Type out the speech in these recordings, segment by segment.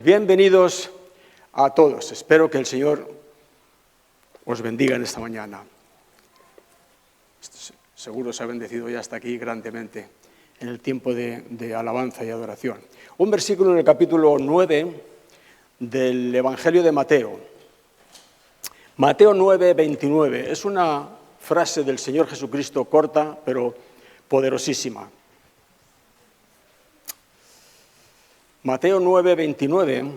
Bienvenidos a todos. Espero que el Señor os bendiga en esta mañana. Seguro se ha bendecido ya hasta aquí grandemente en el tiempo de alabanza y adoración. Un versículo en el capítulo 9 del Evangelio de Mateo. Mateo 9, 29. Es una frase del Señor Jesucristo corta, pero poderosísima. Mateo 9, 29,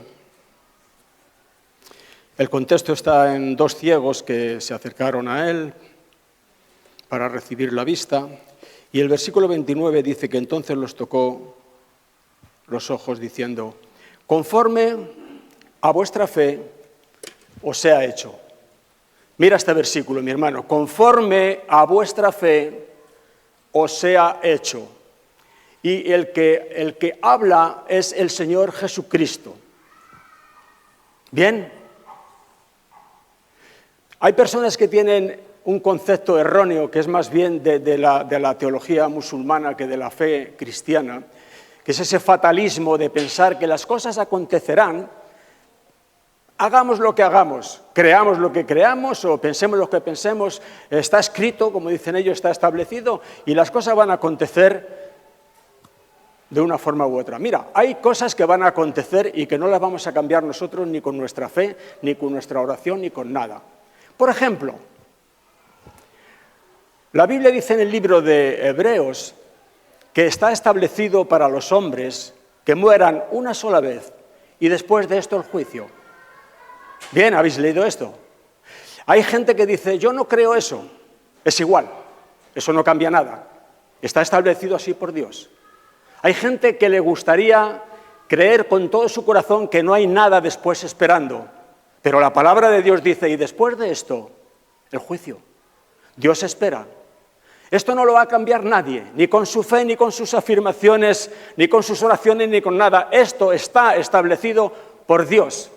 el contexto está en dos ciegos que se acercaron a él para recibir la vista, y el versículo 29 dice que entonces los tocó los ojos diciendo: conforme a vuestra fe os sea hecho. Mira este versículo, mi hermano: conforme a vuestra fe os sea hecho. Y el que habla es el Señor Jesucristo. ¿Bien? Hay personas que tienen un concepto erróneo, que es más bien de la teología musulmana que de la fe cristiana, que es ese fatalismo de pensar que las cosas acontecerán, hagamos lo que hagamos, creamos lo que creamos o pensemos lo que pensemos, está escrito, como dicen ellos, está establecido, y las cosas van a acontecer de una forma u otra. Mira, hay cosas que van a acontecer y que no las vamos a cambiar nosotros ni con nuestra fe, ni con nuestra oración, ni con nada. Por ejemplo, la Biblia dice en el libro de Hebreos que está establecido para los hombres que mueran una sola vez y después de esto el juicio. Bien, ¿habéis leído esto? Hay gente que dice: yo no creo eso. Es igual, eso no cambia nada. Está establecido así por Dios. Hay gente que le gustaría creer con todo su corazón que no hay nada después esperando. Pero la palabra de Dios dice: y después de esto, el juicio. Dios espera. Esto no lo va a cambiar nadie, ni con su fe, ni con sus afirmaciones, ni con sus oraciones, ni con nada. Esto está establecido por Dios.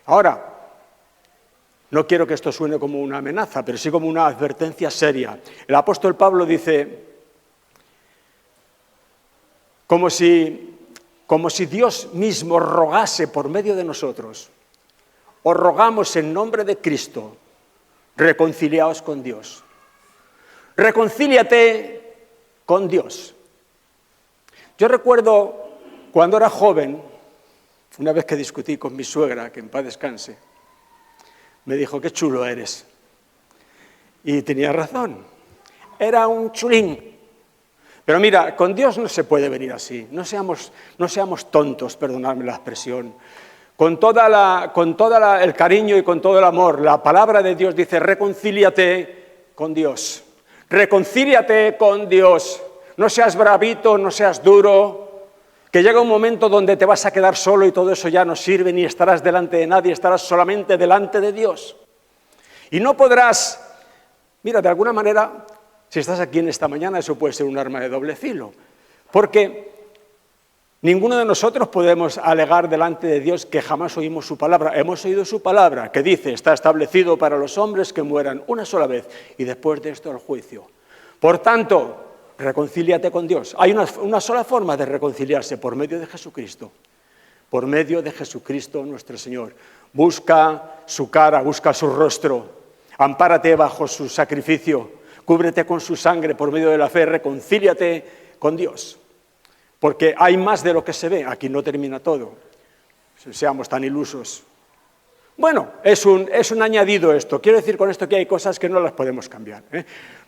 Ahora, no quiero que esto suene como una amenaza, pero sí como una advertencia seria. El apóstol Pablo dice: como si Dios mismo rogase por medio de nosotros, os rogamos en nombre de Cristo, reconciliaos con Dios. Reconcíliate con Dios. Yo recuerdo cuando era joven, una vez que discutí con mi suegra, que en paz descanse, me dijo: qué chulo eres. Y tenía razón, era un chulín. Pero mira, con Dios no se puede venir así, no seamos tontos, perdonadme la expresión. Con todo el cariño y con todo el amor, la palabra de Dios dice: reconcíliate con Dios. Reconcíliate con Dios. No seas bravito, no seas duro, que llega un momento donde te vas a quedar solo y todo eso ya no sirve, ni estarás delante de nadie, estarás solamente delante de Dios. Y no podrás, mira, de alguna manera, si estás aquí en esta mañana, eso puede ser un arma de doble filo, porque ninguno de nosotros podemos alegar delante de Dios que jamás oímos su palabra. Hemos oído su palabra, que dice: está establecido para los hombres que mueran una sola vez y después de esto el juicio. Por tanto, reconcíliate con Dios. Hay una sola forma de reconciliarse: por medio de Jesucristo. Por medio de Jesucristo nuestro Señor. Busca su cara, busca su rostro. Ampárate bajo su sacrificio. Cúbrete con su sangre por medio de la fe. Reconcíliate con Dios. Porque hay más de lo que se ve. Aquí no termina todo. Seamos tan ilusos. Bueno, es un añadido esto. Quiero decir con esto que hay cosas que no las podemos cambiar.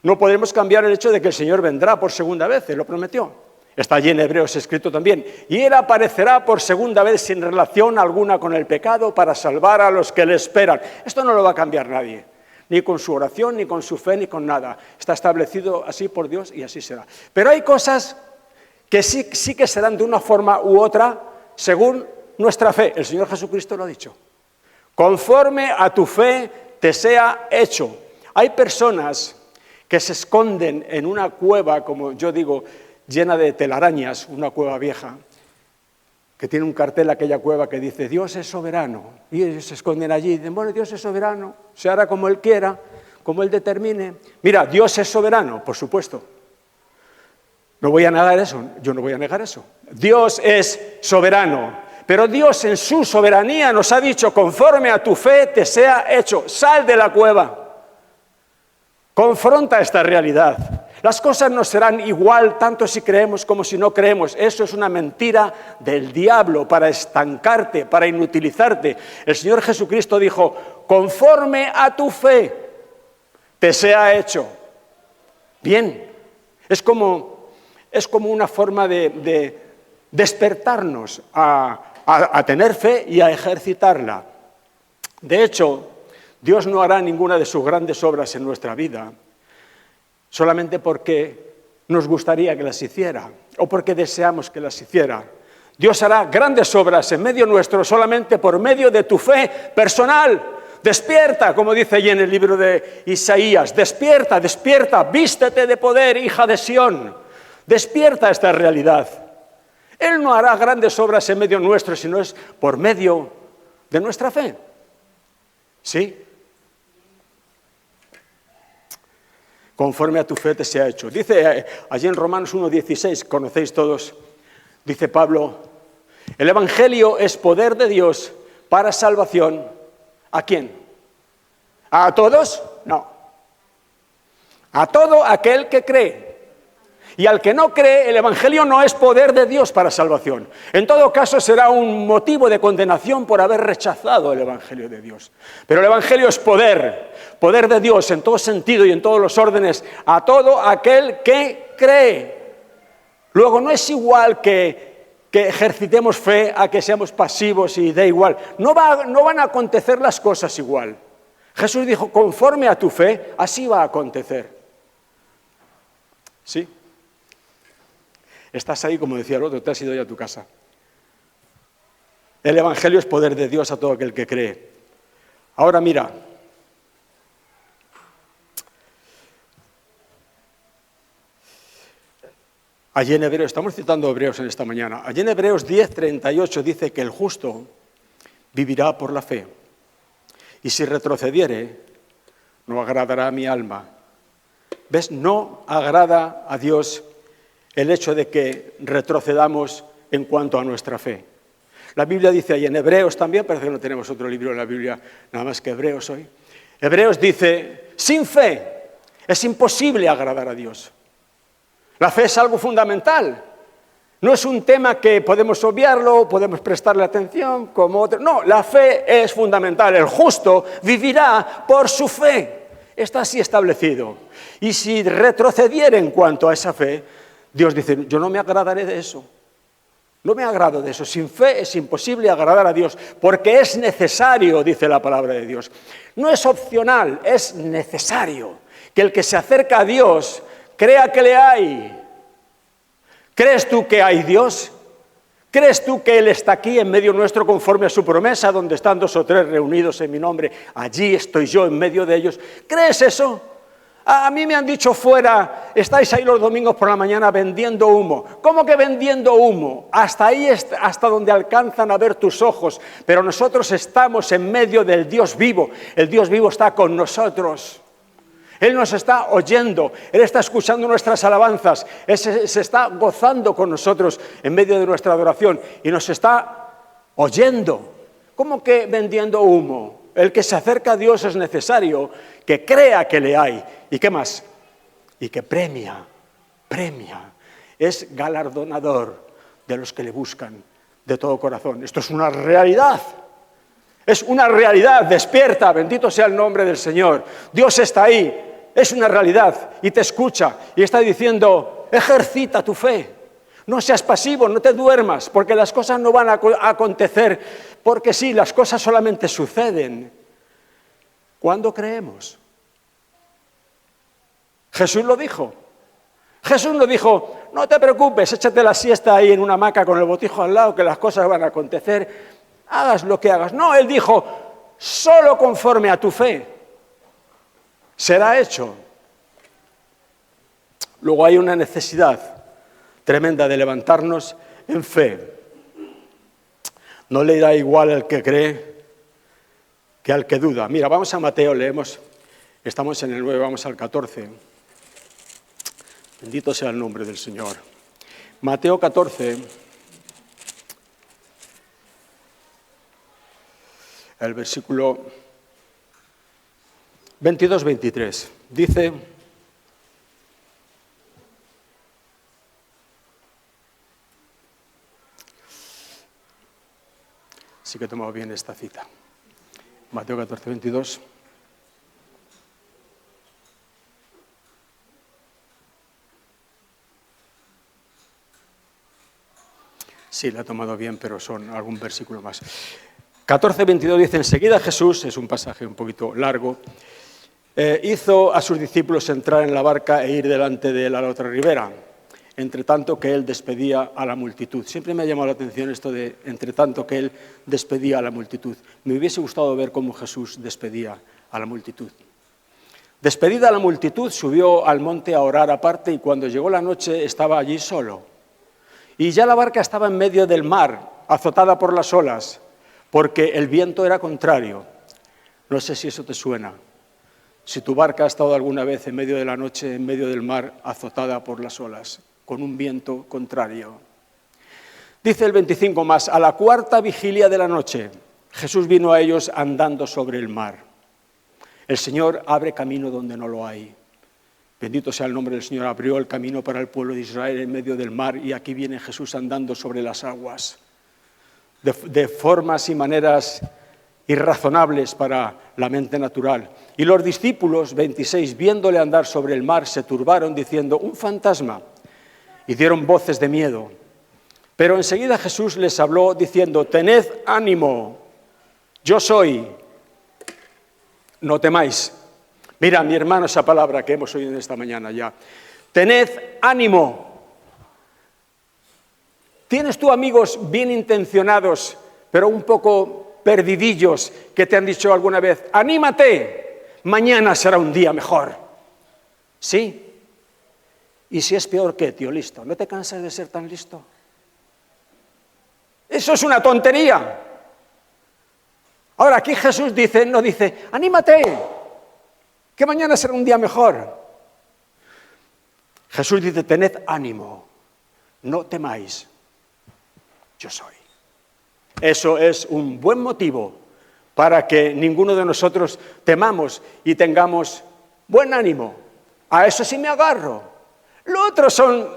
No podemos cambiar el hecho de que el Señor vendrá por segunda vez. Él lo prometió. Está allí en Hebreos escrito también. Y Él aparecerá por segunda vez sin relación alguna con el pecado para salvar a los que le esperan. Esto no lo va a cambiar nadie. Ni con su oración, ni con su fe, ni con nada. Está establecido así por Dios y así será. Pero hay cosas que sí que serán de una forma u otra según nuestra fe. El Señor Jesucristo lo ha dicho. Conforme a tu fe te sea hecho. Hay personas que se esconden en una cueva, como yo digo, llena de telarañas, una cueva vieja, que tiene un cartel aquella cueva que dice: Dios es soberano. Y ellos se esconden allí y dicen: bueno, Dios es soberano, se hará como Él quiera, como Él determine. Mira, Dios es soberano, por supuesto. No voy a negar eso, yo no voy a negar eso. Dios es soberano. Pero Dios en su soberanía nos ha dicho, conforme a tu fe te sea hecho. Sal de la cueva. Confronta esta realidad. Las cosas no serán igual tanto si creemos como si no creemos. Eso es una mentira del diablo para estancarte, para inutilizarte. El Señor Jesucristo dijo, conforme a tu fe te sea hecho. Bien, es como una forma de despertarnos a tener fe y a ejercitarla. De hecho, Dios no hará ninguna de sus grandes obras en nuestra vida solamente porque nos gustaría que las hiciera o porque deseamos que las hiciera. Dios hará grandes obras en medio nuestro solamente por medio de tu fe personal. Despierta, como dice allí en el libro de Isaías, despierta, despierta, vístete de poder, hija de Sión. Despierta esta realidad. Él no hará grandes obras en medio nuestro, sino es por medio de nuestra fe. ¿Sí? Conforme a tu fe te sea hecho. Dice allí en Romanos 1:16, conocéis todos, dice Pablo, el Evangelio es poder de Dios para salvación. ¿A quién? ¿A todos? No. A todo aquel que cree. Y al que no cree, el Evangelio no es poder de Dios para salvación. En todo caso, será un motivo de condenación por haber rechazado el Evangelio de Dios. Pero el Evangelio es poder de Dios en todo sentido y en todos los órdenes, a todo aquel que cree. Luego, no es igual que ejercitemos fe a que seamos pasivos y da igual. No van a acontecer las cosas igual. Jesús dijo, conforme a tu fe, así va a acontecer. ¿Sí? Estás ahí, como decía el otro, te has ido ya a tu casa. El Evangelio es poder de Dios a todo aquel que cree. Ahora mira, allí en Hebreos, estamos citando Hebreos en esta mañana, allí en Hebreos 10:38 dice que el justo vivirá por la fe. Y si retrocediere, no agradará a mi alma. ¿Ves? No agrada a Dios el hecho de que retrocedamos en cuanto a nuestra fe. La Biblia dice ahí en Hebreos también, parece que no tenemos otro libro en la Biblia, nada más que Hebreos hoy. Hebreos dice, sin fe es imposible agradar a Dios. La fe es algo fundamental. No es un tema que podemos obviarlo, podemos prestarle atención como otro. No, la fe es fundamental. El justo vivirá por su fe. Está así establecido. Y si retrocediera en cuanto a esa fe, Dios dice, yo no me agradaré de eso. No me agrado de eso. Sin fe es imposible agradar a Dios, porque es necesario, dice la palabra de Dios. No es opcional, es necesario que el que se acerca a Dios crea que le hay. ¿Crees tú que hay Dios? ¿Crees tú que Él está aquí en medio nuestro conforme a su promesa, donde están 2 o 3 reunidos en mi nombre? Allí estoy yo en medio de ellos. ¿Crees eso? A mí me han dicho fuera, estáis ahí los domingos por la mañana vendiendo humo. ¿Cómo que vendiendo humo? Hasta ahí, hasta donde alcanzan a ver tus ojos. Pero nosotros estamos en medio del Dios vivo. El Dios vivo está con nosotros. Él nos está oyendo, Él está escuchando nuestras alabanzas, Él se está gozando con nosotros en medio de nuestra adoración y nos está oyendo. ¿Cómo que vendiendo humo? El que se acerca a Dios es necesario que crea que le hay. ¿Y qué más? Y que premia. Es galardonador de los que le buscan de todo corazón. Esto es una realidad. Es una realidad, despierta, bendito sea el nombre del Señor. Dios está ahí. Es una realidad y te escucha y está diciendo, ejercita tu fe, no seas pasivo, no te duermas, porque las cosas no van a acontecer, porque sí, las cosas solamente suceden cuando creemos. Jesús lo dijo, no te preocupes, échate la siesta ahí en una hamaca con el botijo al lado, que las cosas van a acontecer, hagas lo que hagas. No, Él dijo, solo conforme a tu fe será hecho. Luego hay una necesidad tremenda de levantarnos en fe. No le irá igual al que cree que al que duda. Mira, vamos a Mateo, leemos, estamos en el 9, vamos al 14. Bendito sea el nombre del Señor. Mateo 14. el versículo 22-23. Dice: sí que he tomado bien esta cita. Mateo 14, 22. Sí, la he tomado bien, pero son algún versículo más. 14, 22 dice: enseguida Jesús, es un pasaje un poquito largo, hizo a sus discípulos entrar en la barca e ir delante de él a la otra ribera, entre tanto que él despedía a la multitud. Siempre me ha llamado la atención esto de entre tanto que él despedía a la multitud. Me hubiese gustado ver cómo Jesús despedía a la multitud. Despedida a la multitud, subió al monte a orar aparte, y cuando llegó la noche estaba allí solo. Y ya la barca estaba en medio del mar, azotada por las olas, porque el viento era contrario. No sé si eso te suena. Si tu barca ha estado alguna vez en medio de la noche, en medio del mar, azotada por las olas, con un viento contrario. Dice el 25 más: a la cuarta vigilia de la noche, Jesús vino a ellos andando sobre el mar. El Señor abre camino donde no lo hay. Bendito sea el nombre del Señor. Abrió el camino para el pueblo de Israel en medio del mar, y aquí viene Jesús andando sobre las aguas. De formas y maneras irrazonables para la mente natural. Y los discípulos, 26, viéndole andar sobre el mar, se turbaron diciendo: un fantasma, y dieron voces de miedo. Pero enseguida Jesús les habló diciendo: tened ánimo, yo soy, no temáis. Mira, mi hermano, esa palabra que hemos oído esta mañana ya. Tened ánimo. ¿Tienes tú amigos bien intencionados, pero un poco perdidillos, que te han dicho alguna vez: anímate, mañana será un día mejor? ¿Sí? ¿Y si es peor qué, tío? Listo. ¿No te cansas de ser tan listo? Eso es una tontería. Ahora, aquí Jesús no dice: anímate, que mañana será un día mejor. Jesús dice: tened ánimo, no temáis, yo soy. Eso es un buen motivo para que ninguno de nosotros temamos y tengamos buen ánimo. A eso sí me agarro. Lo otro son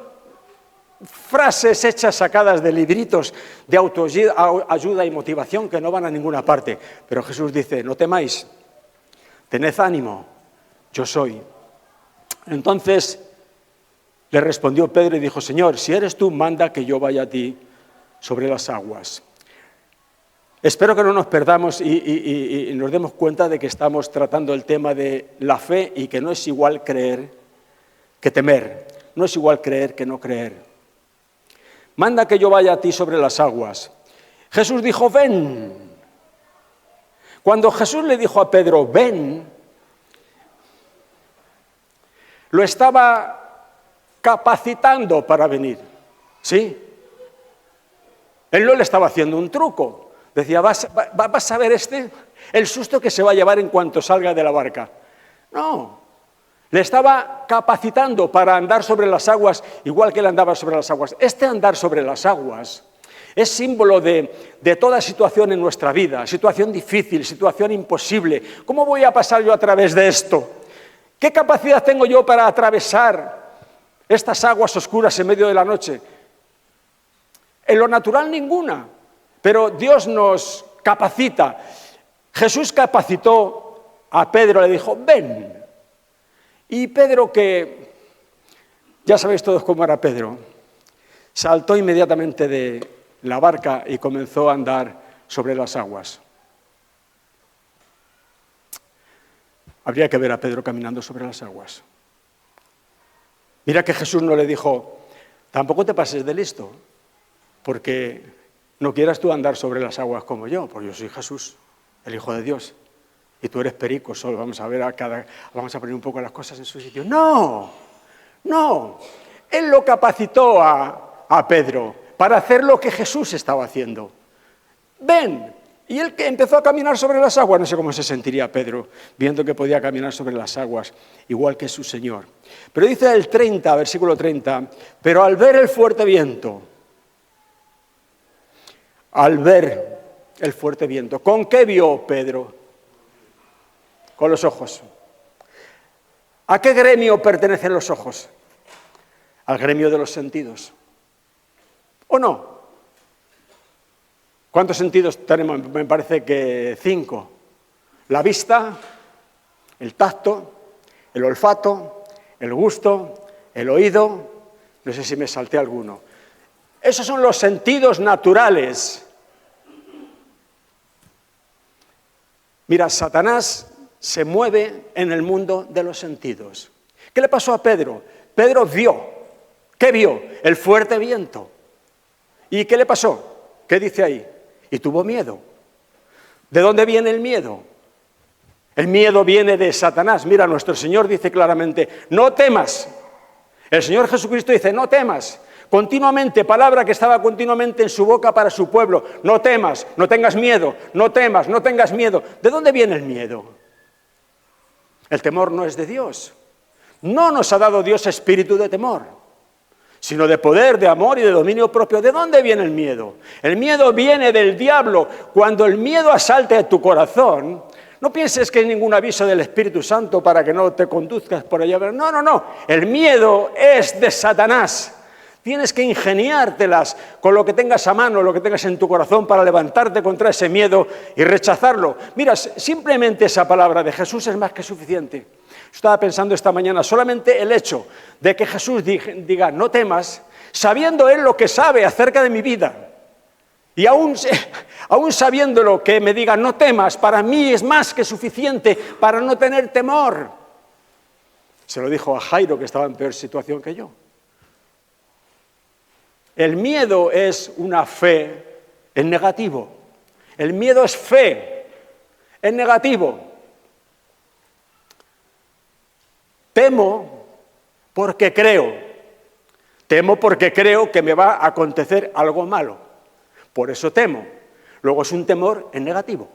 frases hechas sacadas de libritos de autoayuda y motivación que no van a ninguna parte. Pero Jesús dice: no temáis, tened ánimo, yo soy. Entonces le respondió Pedro y dijo: Señor, si eres tú, manda que yo vaya a ti sobre las aguas. Espero que no nos perdamos y nos demos cuenta de que estamos tratando el tema de la fe, y que no es igual creer que temer, no es igual creer que no creer. Manda que yo vaya a ti sobre las aguas. Jesús dijo: ven. Cuando Jesús le dijo a Pedro: ven, lo estaba capacitando para venir, ¿sí? Él no le estaba haciendo un truco. Decía: vas a ver el susto que se va a llevar en cuanto salga de la barca. No, le estaba capacitando para andar sobre las aguas, igual que él andaba sobre las aguas. Este andar sobre las aguas es símbolo de toda situación en nuestra vida, situación difícil, situación imposible. ¿Cómo voy a pasar yo a través de esto? ¿Qué capacidad tengo yo para atravesar estas aguas oscuras en medio de la noche? En lo natural ninguna, pero Dios nos capacita. Jesús capacitó a Pedro, le dijo: ven. Y Pedro, que ya sabéis todos cómo era Pedro, saltó inmediatamente de la barca y comenzó a andar sobre las aguas. Habría que ver a Pedro caminando sobre las aguas. Mira que Jesús no le dijo: tampoco te pases de listo, porque no quieras tú andar sobre las aguas como yo, porque yo soy Jesús, el Hijo de Dios, y tú eres perico solo. Vamos a ver vamos a poner un poco las cosas en su sitio. No. Él lo capacitó a Pedro para hacer lo que Jesús estaba haciendo. Ven. Y él que empezó a caminar sobre las aguas. No sé cómo se sentiría Pedro viendo que podía caminar sobre las aguas igual que su Señor. Pero dice el 30, versículo 30, pero al ver el fuerte viento, al ver el fuerte viento. ¿Con qué vio Pedro? Con los ojos. ¿A qué gremio pertenecen los ojos? Al gremio de los sentidos. ¿O no? ¿Cuántos sentidos tenemos? Me parece que 5. La vista, el tacto, el olfato, el gusto, el oído. No sé si me salté alguno. Esos son los sentidos naturales. Mira, Satanás se mueve en el mundo de los sentidos. ¿Qué le pasó a Pedro? Pedro vio. ¿Qué vio? El fuerte viento. ¿Y qué le pasó? ¿Qué dice ahí? Y tuvo miedo. ¿De dónde viene el miedo? El miedo viene de Satanás. Mira, nuestro Señor dice claramente, no temas. El Señor Jesucristo dice, no temas. Continuamente, palabra que estaba continuamente en su boca para su pueblo. No temas, no tengas miedo, no temas, no tengas miedo. ¿De dónde viene el miedo? El temor no es de Dios. No nos ha dado Dios espíritu de temor, sino de poder, de amor y de dominio propio. ¿De dónde viene el miedo? El miedo viene del diablo. Cuando el miedo asalte a tu corazón, no pienses que hay ningún aviso del Espíritu Santo para que no te conduzcas por allá. No, no, no. El miedo es de Satanás. Tienes que ingeniártelas con lo que tengas a mano, lo que tengas en tu corazón para levantarte contra ese miedo y rechazarlo. Mira, simplemente esa palabra de Jesús es más que suficiente. Estaba pensando esta mañana, solamente el hecho de que Jesús diga, no temas, sabiendo Él lo que sabe acerca de mi vida. Y aún sabiéndolo, que me diga, no temas, para mí es más que suficiente para no tener temor. Se lo dijo a Jairo, que estaba en peor situación que yo. El miedo es una fe en negativo. El miedo es fe en negativo. Temo porque creo. Temo porque creo que me va a acontecer algo malo. Por eso temo. Luego es un temor en negativo.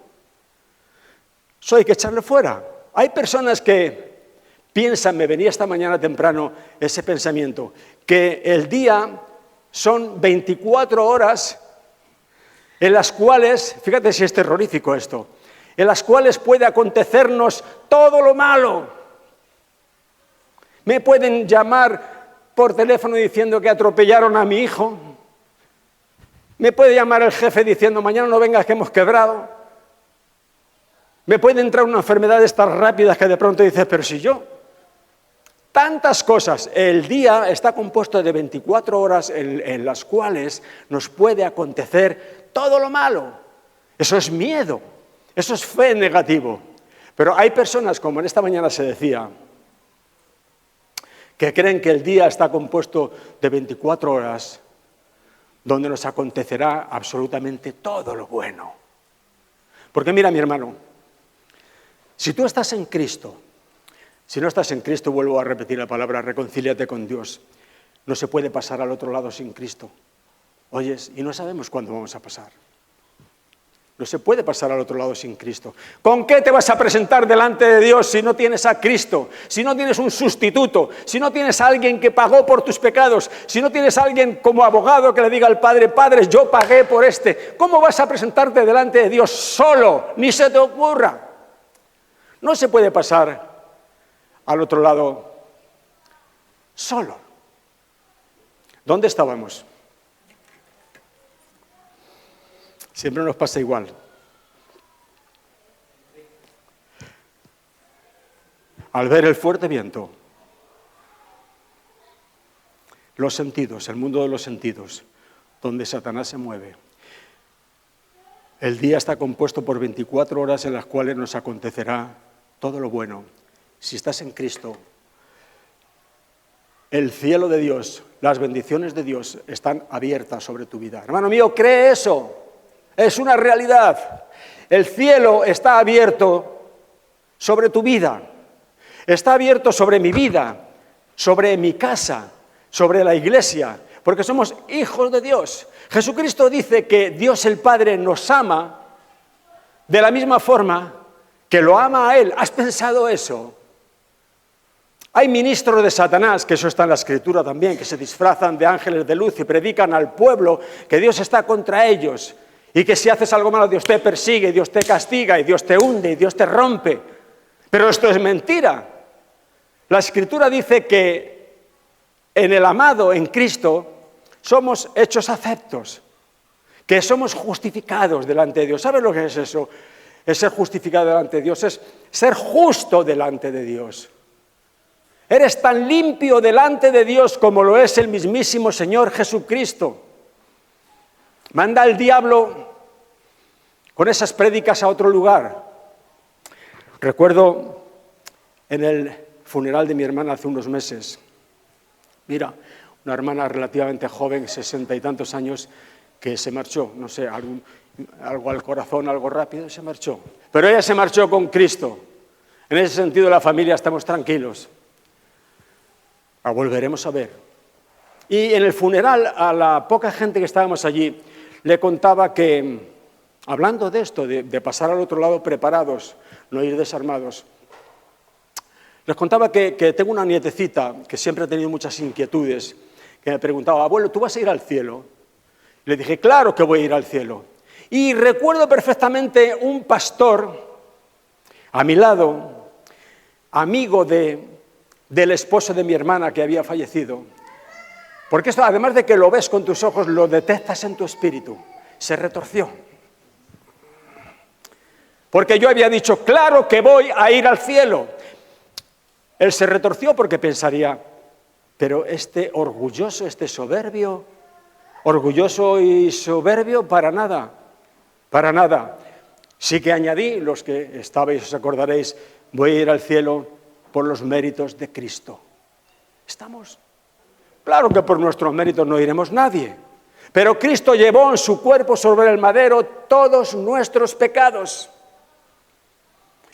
Eso hay que echarle fuera. Hay personas que piensan, me venía esta mañana temprano ese pensamiento, que el día son 24 horas en las cuales, fíjate si es terrorífico esto, en las cuales puede acontecernos todo lo malo. Me pueden llamar por teléfono diciendo que atropellaron a mi hijo. Me puede llamar el jefe diciendo, mañana no vengas que hemos quebrado. Me puede entrar una enfermedad de estas rápidas que de pronto dices, pero si yo... Tantas cosas. El día está compuesto de 24 horas en las cuales nos puede acontecer todo lo malo. Eso es miedo, eso es fe en negativo. Pero hay personas, como en esta mañana se decía, que creen que el día está compuesto de 24 horas donde nos acontecerá absolutamente todo lo bueno. Porque mira, mi hermano, si tú estás en Cristo, si no estás en Cristo, vuelvo a repetir la palabra, reconcíliate con Dios. No se puede pasar al otro lado sin Cristo. Oyes, y no sabemos cuándo vamos a pasar. No se puede pasar al otro lado sin Cristo. ¿Con qué te vas a presentar delante de Dios si no tienes a Cristo? Si no tienes un sustituto, si no tienes a alguien que pagó por tus pecados, si no tienes a alguien como abogado que le diga al Padre, Padre, yo pagué por este. ¿Cómo vas a presentarte delante de Dios solo? Ni se te ocurra. No se puede pasar al otro lado solo. ¿Dónde estábamos? Siempre nos pasa igual. Al ver el fuerte viento, los sentidos, el mundo de los sentidos, donde Satanás se mueve. El día está compuesto por 24 horas en las cuales nos acontecerá todo lo bueno. Si estás en Cristo, el cielo de Dios, las bendiciones de Dios están abiertas sobre tu vida. Hermano mío, cree eso. Es una realidad. El cielo está abierto sobre tu vida. Está abierto sobre mi vida, sobre mi casa, sobre la iglesia, porque somos hijos de Dios. Jesucristo dice que Dios el Padre nos ama de la misma forma que lo ama a Él. ¿Has pensado eso? Hay ministros de Satanás, que eso está en la Escritura también, que se disfrazan de ángeles de luz y predican al pueblo que Dios está contra ellos. Y que si haces algo malo, Dios te persigue, Dios te castiga, y Dios te hunde, y Dios te rompe. Pero esto es mentira. La Escritura dice que en el amado, en Cristo, somos hechos aceptos, que somos justificados delante de Dios. ¿Sabes lo que es eso? Es ser justificado delante de Dios, es ser justo delante de Dios. Eres tan limpio delante de Dios como lo es el mismísimo Señor Jesucristo. Manda al diablo con esas prédicas a otro lugar. Recuerdo en el funeral de mi hermana hace unos meses. Mira, una hermana relativamente joven, 60 y tantos años, que se marchó, no sé, algo al corazón, algo rápido, y se marchó. Pero ella se marchó con Cristo. En ese sentido, la familia estamos tranquilos. La volveremos a ver. Y en el funeral, a la poca gente que estábamos allí, le contaba que, hablando de esto, de pasar al otro lado preparados, no ir desarmados, les contaba que tengo una nietecita que siempre ha tenido muchas inquietudes, que me preguntaba, abuelo, ¿tú vas a ir al cielo? Le dije, claro que voy a ir al cielo. Y recuerdo perfectamente un pastor a mi lado, amigo del esposo de mi hermana que había fallecido. Porque esto, además de que lo ves con tus ojos, lo detectas en tu espíritu. Se retorció. Porque yo había dicho, claro que voy a ir al cielo. Él se retorció porque pensaría, pero este orgulloso, este soberbio, orgulloso y soberbio, para nada, para nada. Sí que añadí, los que estabais, os acordaréis, voy a ir al cielo por los méritos de Cristo. ¿Estamos? Claro que por nuestros méritos no iremos nadie, pero Cristo llevó en su cuerpo sobre el madero todos nuestros pecados.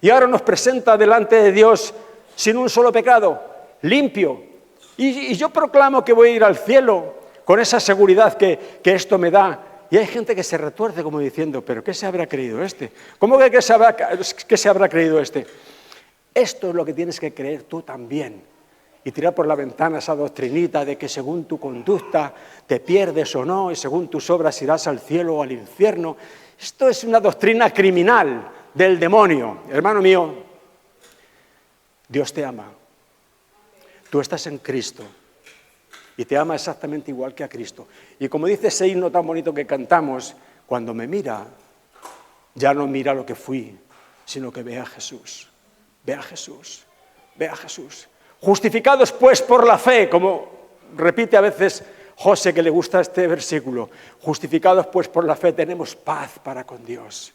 Y ahora nos presenta delante de Dios sin un solo pecado, limpio. Y yo proclamo que voy a ir al cielo con esa seguridad que esto me da. Y hay gente que se retuerce como diciendo, ¿pero qué se habrá creído este? ¿Cómo que qué se habrá creído este? Esto es lo que tienes que creer tú también. Y tirar por la ventana esa doctrinita de que según tu conducta te pierdes o no, y según tus obras irás al cielo o al infierno. Esto es una doctrina criminal del demonio. Hermano mío, Dios te ama. Tú estás en Cristo y te ama exactamente igual que a Cristo. Y como dice ese himno tan bonito que cantamos, cuando me mira, ya no mira lo que fui, sino que ve a Jesús. Ve a Jesús, ve a Jesús. Justificados pues por la fe, como repite a veces José, que le gusta este versículo. Justificados pues por la fe tenemos paz para con Dios.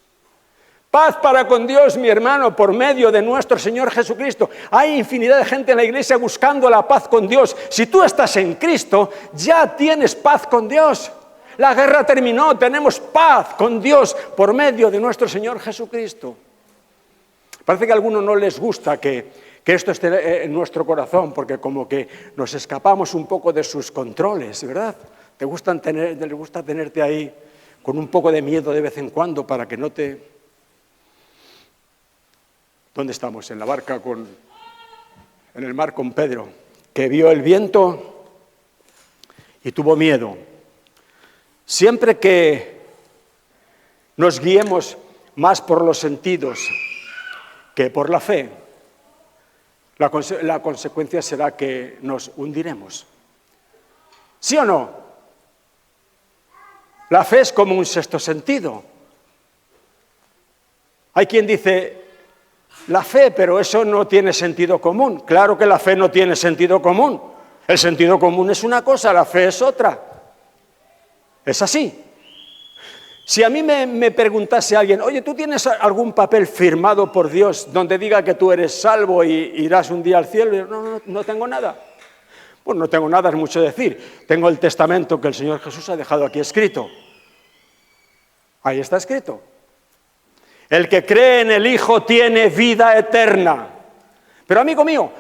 Paz para con Dios, mi hermano, por medio de nuestro Señor Jesucristo. Hay infinidad de gente en la iglesia buscando la paz con Dios. Si tú estás en Cristo, ya tienes paz con Dios. La guerra terminó, tenemos paz con Dios por medio de nuestro Señor Jesucristo. Parece que a algunos no les gusta que esto esté en nuestro corazón, porque como que nos escapamos un poco de sus controles, ¿verdad? Les gusta tenerte ahí con un poco de miedo de vez en cuando para que no te... ¿Dónde estamos? En la barca en el mar con Pedro, que vio el viento y tuvo miedo. Siempre que nos guiemos más por los sentidos que por la fe, la consecuencia será que nos hundiremos. ¿Sí o no? La fe es como un sexto sentido. Hay quien dice, la fe, pero eso no tiene sentido común. Claro que la fe no tiene sentido común. El sentido común es una cosa, la fe es otra. Es así. Si a mí me preguntase alguien, oye, ¿tú tienes algún papel firmado por Dios donde diga que tú eres salvo y irás un día al cielo? Y yo, no tengo nada. Bueno, no tengo nada, es mucho decir. Tengo el testamento que el Señor Jesús ha dejado aquí escrito. Ahí está escrito. El que cree en el Hijo tiene vida eterna. Pero amigo mío,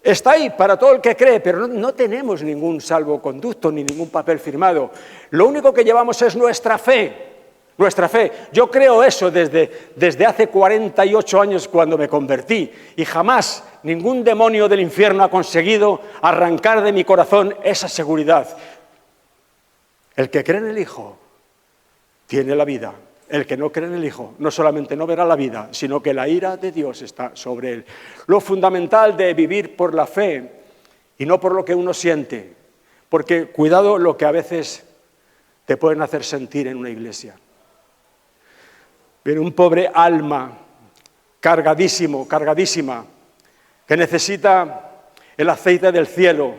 está ahí para todo el que cree, pero no tenemos ningún salvoconducto ni ningún papel firmado. Lo único que llevamos es nuestra fe. Nuestra fe. Yo creo eso desde hace 48 años cuando me convertí y jamás ningún demonio del infierno ha conseguido arrancar de mi corazón esa seguridad. El que cree en el Hijo tiene la vida. El que no cree en el Hijo no solamente no verá la vida, sino que la ira de Dios está sobre él. Lo fundamental de vivir por la fe y no por lo que uno siente, porque cuidado lo que a veces te pueden hacer sentir en una iglesia. Viene un pobre alma cargadísima, que necesita el aceite del cielo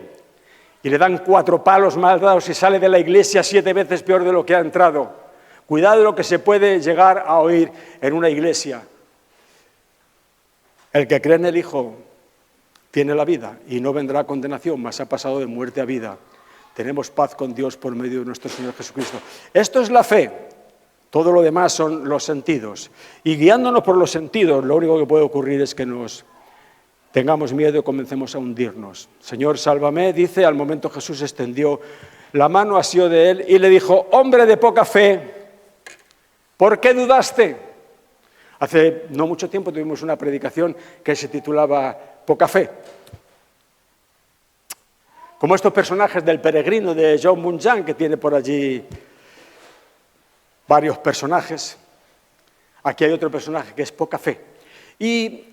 y le dan 4 palos mal dados y sale de la iglesia 7 veces peor de lo que ha entrado. Cuidado lo que se puede llegar a oír en una iglesia. El que cree en el Hijo tiene la vida y no vendrá condenación, mas ha pasado de muerte a vida. Tenemos paz con Dios por medio de nuestro Señor Jesucristo. Esto es la fe. Todo lo demás son los sentidos. Y guiándonos por los sentidos, lo único que puede ocurrir es que nos tengamos miedo y comencemos a hundirnos. Señor, sálvame, dice. Al momento Jesús extendió la mano, asió de él y le dijo: hombre de poca fe, ¿por qué dudaste? Hace no mucho tiempo tuvimos una predicación que se titulaba Poca fe. Como estos personajes del Peregrino de John Bunyan, que tiene por allí varios personajes. Aquí hay otro personaje que es poca fe. Y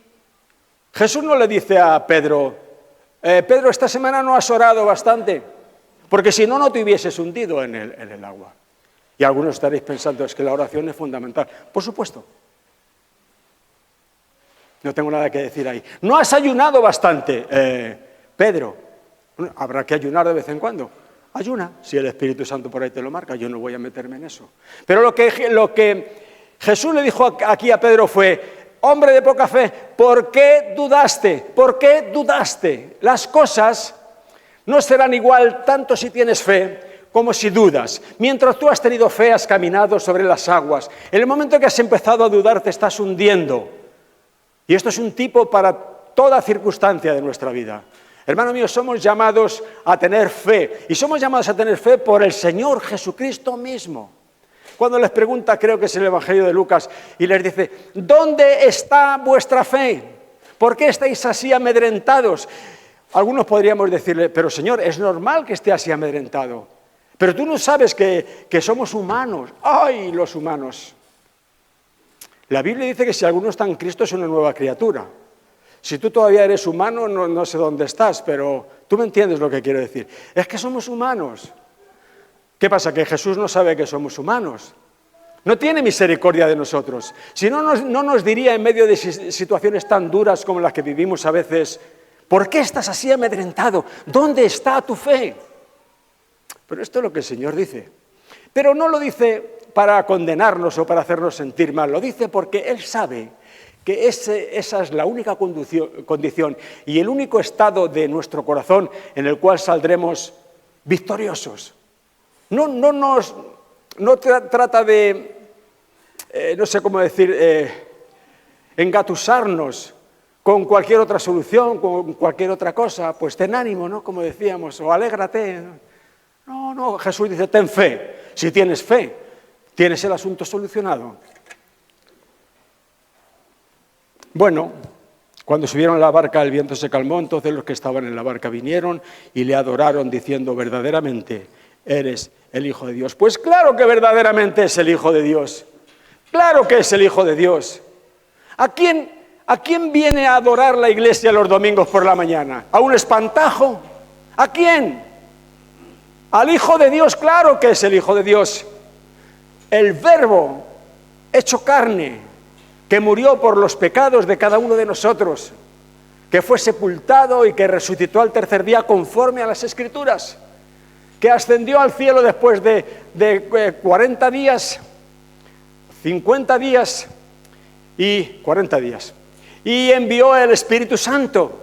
Jesús no le dice a Pedro: Pedro, esta semana no has orado bastante, porque si no, no te hubieses hundido en el agua. Y algunos estaréis pensando, es que la oración es fundamental. Por supuesto. No tengo nada que decir ahí. No has ayunado bastante, Pedro. Bueno, habrá que ayunar de vez en cuando. Ayuna, si el Espíritu Santo por ahí te lo marca. Yo no voy a meterme en eso. Pero lo que Jesús le dijo aquí a Pedro fue: hombre de poca fe, ¿por qué dudaste? ¿Por qué dudaste? Las cosas no serán igual tanto si tienes fe como si dudas. Mientras tú has tenido fe, has caminado sobre las aguas. En el momento que has empezado a dudar, te estás hundiendo. Y esto es un tipo para toda circunstancia de nuestra vida. Hermano mío, somos llamados a tener fe. Y somos llamados a tener fe por el Señor Jesucristo mismo. Cuando les pregunta, creo que es el Evangelio de Lucas, y les dice: ¿dónde está vuestra fe? ¿Por qué estáis así amedrentados? Algunos podríamos decirle: pero Señor, es normal que esté así amedrentado. Pero tú no sabes que somos humanos. ¡Ay, los humanos! La Biblia dice que si alguno está en Cristo es una nueva criatura. Si tú todavía eres humano, no sé dónde estás, pero tú me entiendes lo que quiero decir. Es que somos humanos. ¿Qué pasa? Que Jesús no sabe que somos humanos. No tiene misericordia de nosotros. Si no, no nos diría en medio de situaciones tan duras como las que vivimos a veces: ¿por qué estás así amedrentado? ¿Dónde está tu fe? Pero esto es lo que el Señor dice. Pero no lo dice para condenarnos o para hacernos sentir mal. Lo dice porque Él sabe que esa es la única condición y el único estado de nuestro corazón en el cual saldremos victoriosos. No trata de, no sé cómo decir, engatusarnos con cualquier otra solución, con cualquier otra cosa. Pues ten ánimo, ¿no? Como decíamos, o alégrate. No, Jesús dice: ten fe. Si tienes fe, tienes el asunto solucionado. Bueno, cuando subieron a la barca el viento se calmó, entonces los que estaban en la barca vinieron y le adoraron diciendo: verdaderamente eres el Hijo de Dios. Pues claro que verdaderamente es el Hijo de Dios. Claro que es el Hijo de Dios. ¿A quién viene a adorar la iglesia los domingos por la mañana? ¿A un espantajo? ¿A quién? Al Hijo de Dios. Claro que es el Hijo de Dios. El Verbo hecho carne, que murió por los pecados de cada uno de nosotros, que fue sepultado y que resucitó al tercer día conforme a las Escrituras, que ascendió al cielo después de 40 días, 50 días y 40 días, y envió el Espíritu Santo.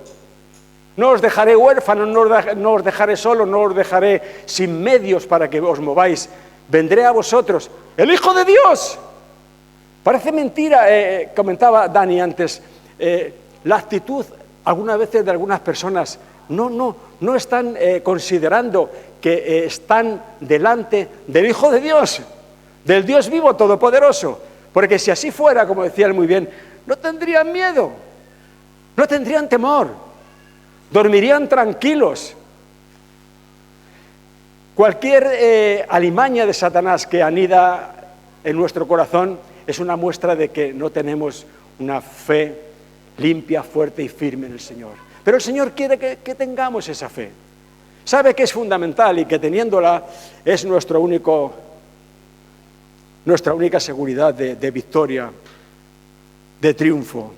No os dejaré huérfanos, no os dejaré solos, no os dejaré sin medios para que os mováis. Vendré a vosotros. ¡El Hijo de Dios! Parece mentira, comentaba Dani antes, la actitud algunas veces de algunas personas. No están considerando que están delante del Hijo de Dios, del Dios vivo, todopoderoso. Porque si así fuera, como decía él muy bien, no tendrían miedo, no tendrían temor. Dormirían tranquilos. Cualquier alimaña de Satanás que anida en nuestro corazón es una muestra de que no tenemos una fe limpia, fuerte y firme en el Señor. Pero el Señor quiere que tengamos esa fe. Sabe que es fundamental y que teniéndola es nuestra única seguridad de victoria, de triunfo.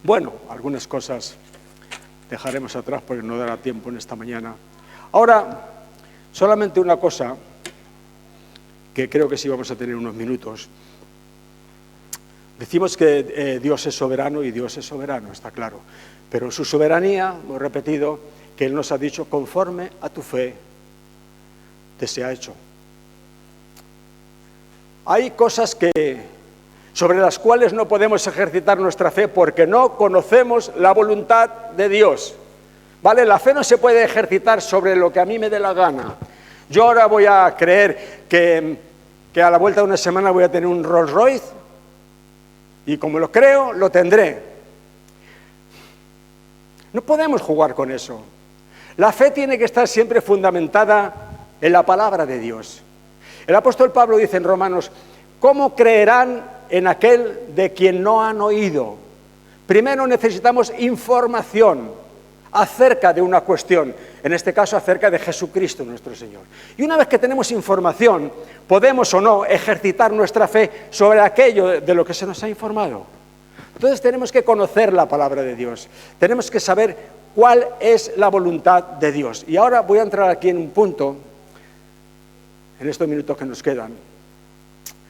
Bueno, algunas cosas dejaremos atrás porque no dará tiempo en esta mañana. Ahora, solamente una cosa, que creo que sí vamos a tener unos minutos. Decimos que Dios es soberano y Dios es soberano, está claro. Pero en su soberanía, hemos repetido, que Él nos ha dicho, conforme a tu fe, te sea hecho. Hay cosas sobre las cuales no podemos ejercitar nuestra fe porque no conocemos la voluntad de Dios. ¿Vale? La fe no se puede ejercitar sobre lo que a mí me dé la gana. Yo ahora voy a creer que a la vuelta de una semana voy a tener un Rolls Royce y como lo creo, lo tendré. No podemos jugar con eso. La fe tiene que estar siempre fundamentada en la palabra de Dios. El apóstol Pablo dice en Romanos, ¿cómo creerán en aquel de quien no han oído? Primero necesitamos información acerca de una cuestión, en este caso acerca de Jesucristo nuestro Señor. Y una vez que tenemos información, podemos o no ejercitar nuestra fe sobre aquello de lo que se nos ha informado. Entonces tenemos que conocer la palabra de Dios, tenemos que saber cuál es la voluntad de Dios. Y ahora voy a entrar aquí en un punto, en estos minutos que nos quedan,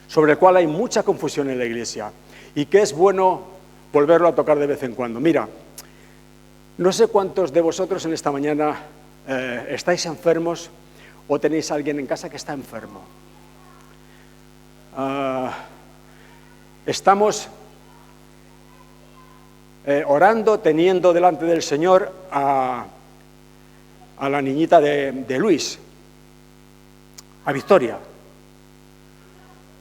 sobre el cual hay mucha confusión en la Iglesia y que es bueno volverlo a tocar de vez en cuando. Mira, no sé cuántos de vosotros en esta mañana estáis enfermos o tenéis a alguien en casa que está enfermo. Estamos orando, teniendo delante del Señor a la niñita de Luis, a Victoria.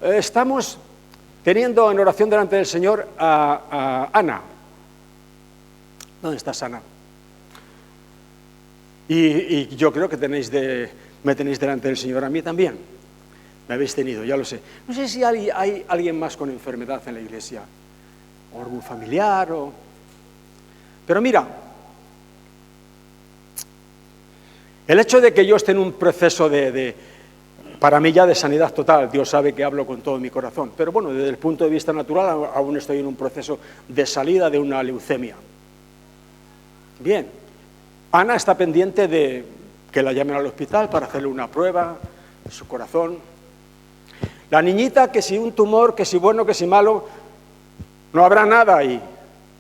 Estamos teniendo en oración delante del Señor a Ana. ¿Dónde estás, Ana? Y yo creo que me tenéis delante del Señor a mí también. Me habéis tenido, ya lo sé. No sé si hay alguien más con enfermedad en la iglesia, o algún familiar, Pero mira, el hecho de que yo esté en un proceso para mí ya de sanidad total, Dios sabe que hablo con todo mi corazón, pero bueno, desde el punto de vista natural aún estoy en un proceso de salida de una leucemia. Bien, Ana está pendiente de que la llamen al hospital para hacerle una prueba de su corazón. La niñita, que si un tumor, que si bueno, que si malo, no habrá nada ahí.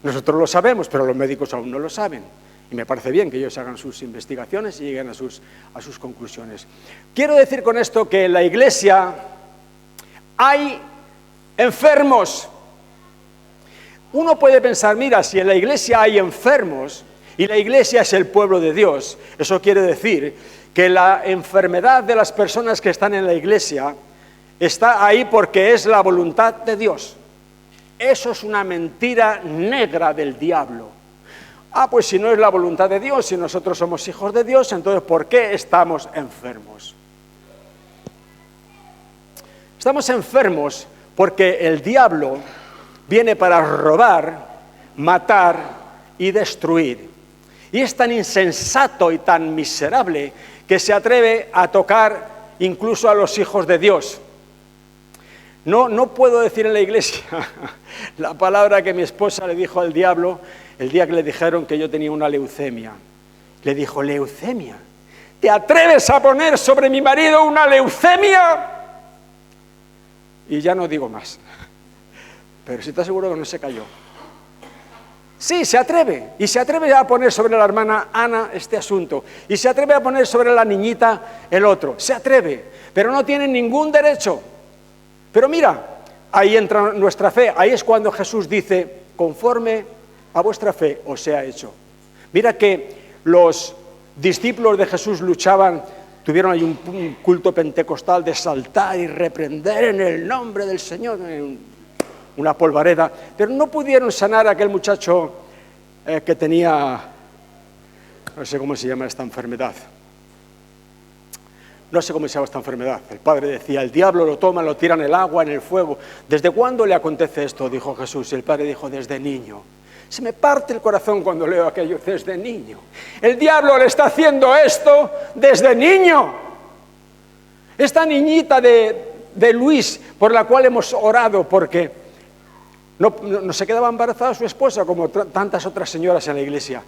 Nosotros lo sabemos, pero los médicos aún no lo saben. Y me parece bien que ellos hagan sus investigaciones y lleguen a sus conclusiones. Quiero decir con esto que en la iglesia hay enfermos. Uno puede pensar, mira, si en la iglesia hay enfermos y la iglesia es el pueblo de Dios, eso quiere decir que la enfermedad de las personas que están en la iglesia está ahí porque es la voluntad de Dios. Eso es una mentira negra del diablo. Pues si no es la voluntad de Dios, si nosotros somos hijos de Dios, entonces ¿por qué estamos enfermos? Estamos enfermos porque el diablo viene para robar, matar y destruir. Y es tan insensato y tan miserable que se atreve a tocar incluso a los hijos de Dios. No puedo decir en la iglesia la palabra que mi esposa le dijo al diablo el día que le dijeron que yo tenía una leucemia. Le dijo, ¿leucemia? ¿Te atreves a poner sobre mi marido una leucemia? Y ya no digo más. Pero si te aseguro que no se cayó. Sí, se atreve. Y se atreve a poner sobre la hermana Ana este asunto. Y se atreve a poner sobre la niñita el otro. Se atreve. Pero no tiene ningún derecho. Pero mira, ahí entra nuestra fe. Ahí es cuando Jesús dice, conforme a vuestra fe os sea hecho. Mira que los discípulos de Jesús tuvieron ahí un culto pentecostal de saltar y reprender en el nombre del Señor, una polvareda, pero no pudieron sanar a aquel muchacho que tenía, no sé cómo se llama esta enfermedad. No sé cómo se llama esta enfermedad. El padre decía, el diablo lo toma, lo tira en el agua, en el fuego. ¿Desde cuándo le acontece esto?, dijo Jesús. Y el padre dijo, desde niño. Se me parte el corazón cuando leo aquello, desde niño. El diablo le está haciendo esto desde niño. Esta niñita de Luis, por la cual hemos orado, porque no se quedaba embarazada su esposa, como tantas otras señoras en la iglesia.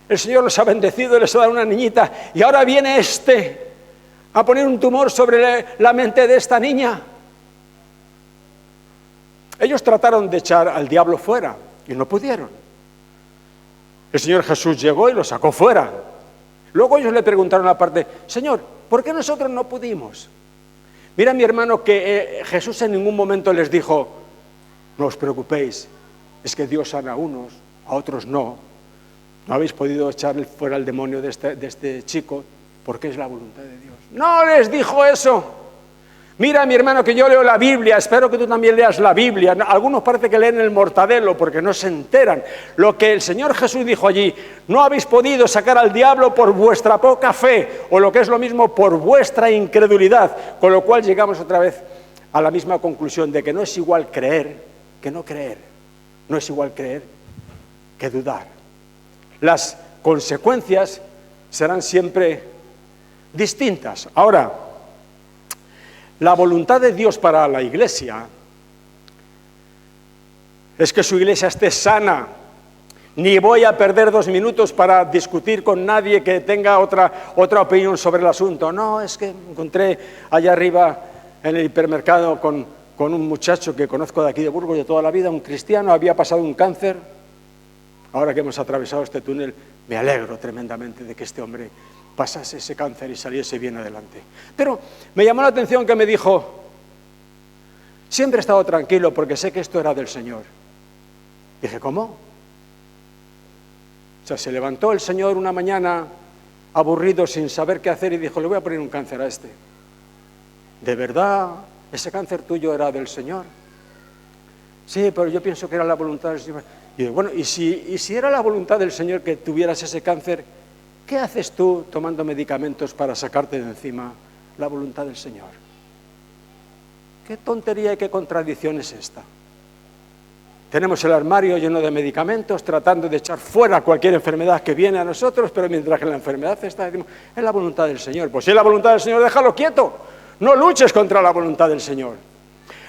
El Señor los ha bendecido, les ha dado una niñita, y ahora viene a poner un tumor sobre la mente de esta niña. Ellos trataron de echar al diablo fuera y no pudieron. El Señor Jesús llegó y lo sacó fuera. Luego ellos le preguntaron aparte, Señor, ¿por qué nosotros no pudimos? Mira, mi hermano, que Jesús en ningún momento les dijo, no os preocupéis, es que Dios sana a unos, a otros no. No habéis podido echar fuera al demonio de este chico porque es la voluntad de Dios. No les dijo eso. Mira, mi hermano, que yo leo la Biblia, espero que tú también leas la Biblia. Algunos parece que leen el Mortadelo porque no se enteran. Lo que el Señor Jesús dijo allí, no habéis podido sacar al diablo por vuestra poca fe, o lo que es lo mismo, por vuestra incredulidad, con lo cual llegamos otra vez a la misma conclusión de que no es igual creer que no creer. No es igual creer que dudar. Las consecuencias serán siempre distintas. Ahora, la voluntad de Dios para la iglesia es que su iglesia esté sana. Ni voy a perder 2 minutos para discutir con nadie que tenga otra opinión sobre el asunto. No, es que encontré allá arriba en el hipermercado con un muchacho que conozco de aquí de Burgos de toda la vida, un cristiano, había pasado un cáncer. Ahora que hemos atravesado este túnel, me alegro tremendamente de que este hombre pasase ese cáncer y saliese bien adelante. Pero me llamó la atención que me dijo, siempre he estado tranquilo porque sé que esto era del Señor. Dije, ¿cómo? O sea, se levantó el Señor una mañana aburrido, sin saber qué hacer, y dijo, le voy a poner un cáncer a este. ¿De verdad ese cáncer tuyo era del Señor? Sí, pero yo pienso que era la voluntad del Señor. Y digo, bueno, ¿y si era la voluntad del Señor que tuvieras ese cáncer, qué haces tú tomando medicamentos para sacarte de encima la voluntad del Señor? ¿Qué tontería y qué contradicción es esta? Tenemos el armario lleno de medicamentos, tratando de echar fuera cualquier enfermedad que viene a nosotros, pero mientras que la enfermedad está, decimos, es la voluntad del Señor. Pues si es la voluntad del Señor, déjalo quieto. No luches contra la voluntad del Señor.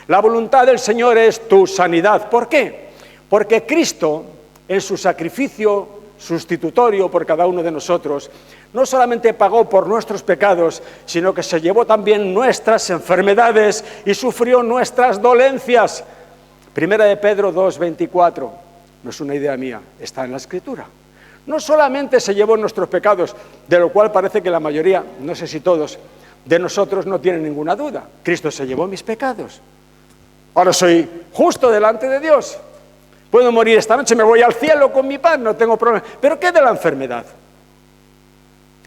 La voluntad del Señor es tu sanidad. ¿Por qué? Porque Cristo, en su sacrificio sustitutorio por cada uno de nosotros, no solamente pagó por nuestros pecados, sino que se llevó también nuestras enfermedades y sufrió nuestras dolencias. Primera de Pedro 2:24, no es una idea mía, está en la Escritura. No solamente se llevó nuestros pecados, de lo cual parece que la mayoría, no sé si todos, de nosotros no tienen ninguna duda. Cristo se llevó mis pecados. Ahora soy justo delante de Dios. Puedo morir esta noche, me voy al cielo con mi paz, no tengo problema. ¿Pero qué de la enfermedad?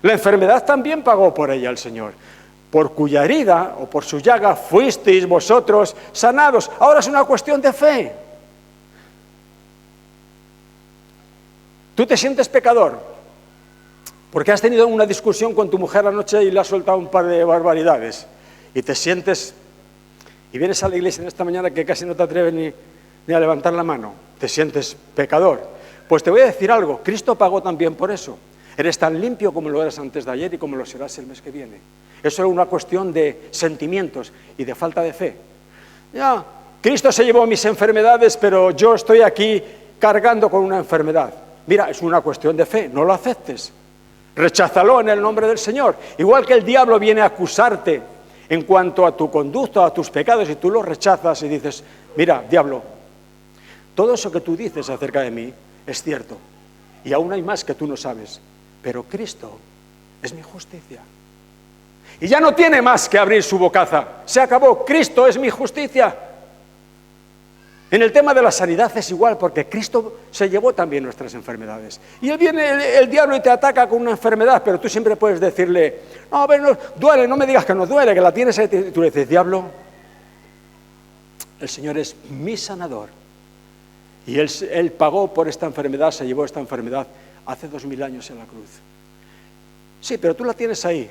La enfermedad también pagó por ella el Señor. Por cuya herida o por su llaga fuisteis vosotros sanados. Ahora es una cuestión de fe. Tú te sientes pecador porque has tenido una discusión con tu mujer anoche y le has soltado un par de barbaridades. Y te sientes, y vienes a la iglesia en esta mañana que casi no te atreves ni a levantar la mano. Te sientes pecador. Pues te voy a decir algo, Cristo pagó también por eso. Eres tan limpio como lo eras antes de ayer y como lo serás el mes que viene. Eso es una cuestión de sentimientos y de falta de fe. Ya, Cristo se llevó mis enfermedades, pero yo estoy aquí cargando con una enfermedad. Mira, es una cuestión de fe, no lo aceptes. Recházalo en el nombre del Señor. Igual que el diablo viene a acusarte en cuanto a tu conducta, a tus pecados, y tú los rechazas y dices, mira, diablo, todo eso que tú dices acerca de mí es cierto. Y aún hay más que tú no sabes. Pero Cristo es mi justicia. Y ya no tiene más que abrir su bocaza. Se acabó. Cristo es mi justicia. En el tema de la sanidad es igual, porque Cristo se llevó también nuestras enfermedades. Y él viene el diablo y te ataca con una enfermedad, pero tú siempre puedes decirle, no, a ver, no, duele, no me digas que no duele, que la tienes ahí. Tú le dices, diablo, el Señor es mi sanador. Y él pagó por esta enfermedad, se llevó esta enfermedad hace 2000 años en la cruz. Sí, pero tú la tienes ahí.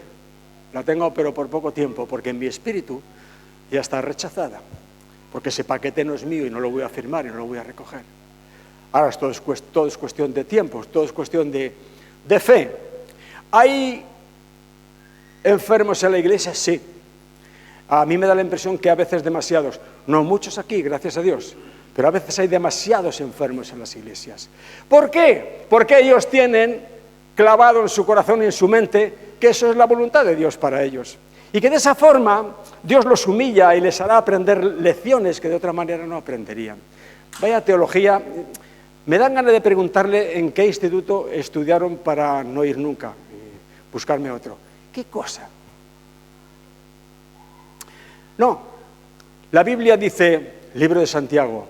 la tengo pero por poco tiempo, porque en mi espíritu ya está rechazada, porque ese paquete no es mío y no lo voy a firmar y no lo voy a recoger. Ahora todo es cuestión de tiempos, todo es cuestión de fe. ¿Hay enfermos en la iglesia? Sí. A mí me da la impresión que a veces demasiados, no muchos aquí, gracias a Dios, pero a veces hay demasiados enfermos en las iglesias. ¿Por qué? Porque ellos tienen clavado en su corazón y en su mente que eso es la voluntad de Dios para ellos. Y que de esa forma Dios los humilla y les hará aprender lecciones que de otra manera no aprenderían. Vaya teología. Me dan ganas de preguntarle en qué instituto estudiaron para no ir nunca, buscarme otro. ¿Qué cosa? No, la Biblia dice, libro de Santiago,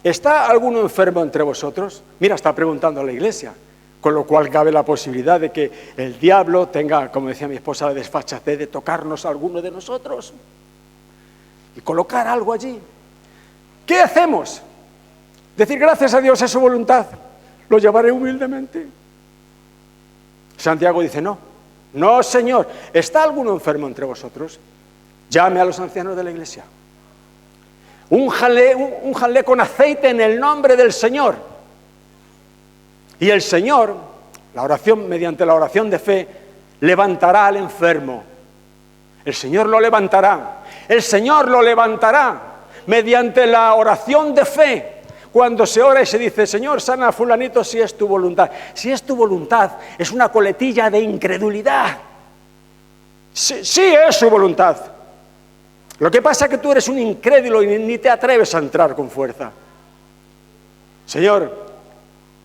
¿está alguno enfermo entre vosotros? Mira, está preguntando a la iglesia, con lo cual cabe la posibilidad de que el diablo tenga, como decía mi esposa, la desfachatez de tocarnos a alguno de nosotros y colocar algo allí. ¿Qué hacemos? Decir gracias a Dios es su voluntad, lo llevaré humildemente. Santiago dice, no Señor, ¿está alguno enfermo entre vosotros? Llame a los ancianos de la iglesia. Únjanle con aceite en el nombre del Señor. Y el Señor, mediante la oración de fe, levantará al enfermo. El Señor lo levantará. El Señor lo levantará mediante la oración de fe. Cuando se ora y se dice, Señor, sana a fulanito si es tu voluntad. Si es tu voluntad, es una coletilla de incredulidad. Sí es su voluntad. Lo que pasa es que tú eres un incrédulo y ni te atreves a entrar con fuerza. Señor,